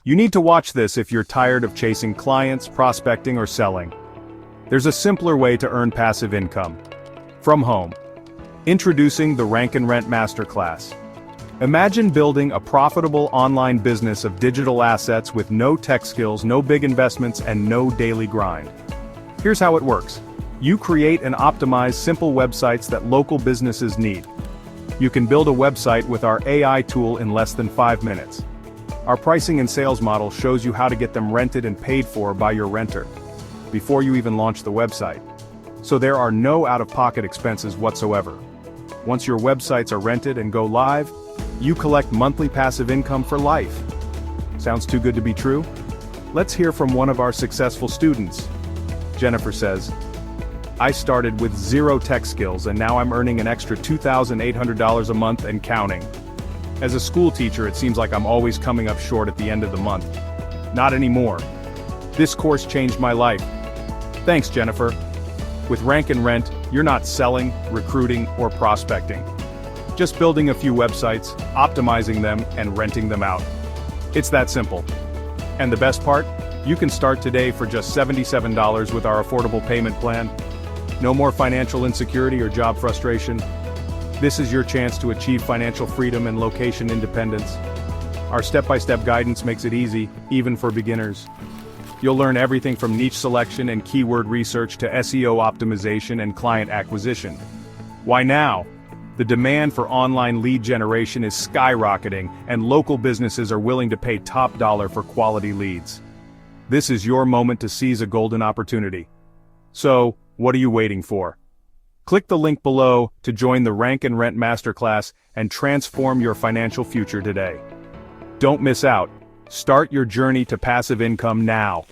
You need to watch this if you're tired of chasing clients, prospecting, or selling. There's a simpler way to earn passive income. From home. Introducing the Rank and Rent Masterclass. Imagine building a profitable online business of digital assets with no tech skills, no big investments, and no daily grind. Here's how it works. You create and optimize simple websites that local businesses need. You can build a website with our AI tool in less than 5 minutes. Our pricing and sales model shows you how to get them rented and paid for by your renter, before you even launch the website. So there are no out-of-pocket expenses whatsoever. Once your websites are rented and go live, you collect monthly passive income for life. Sounds too good to be true? Let's hear from one of our successful students. Jennifer says, I started with 0 tech skills and now I'm earning an extra $2,800 a month and counting. As a school teacher, it seems like I'm always coming up short at the end of the month. Not anymore. This course changed my life. Thanks, Jennifer. With Rank and Rent, you're not selling, recruiting, or prospecting. Just building a few websites, optimizing them, and renting them out. It's that simple. And the best part? You can start today for just $77 with our affordable payment plan. No more financial insecurity or job frustration. This is your chance to achieve financial freedom and location independence. Our step-by-step guidance makes it easy, even for beginners. You'll learn everything from niche selection and keyword research to SEO optimization and client acquisition. Why now? The demand for online lead generation is skyrocketing, and local businesses are willing to pay top dollar for quality leads. This is your moment to seize a golden opportunity. So, what are you waiting for? Click the link below to join the Rank and Rent Masterclass and transform your financial future today. Don't miss out. Start your journey to passive income now.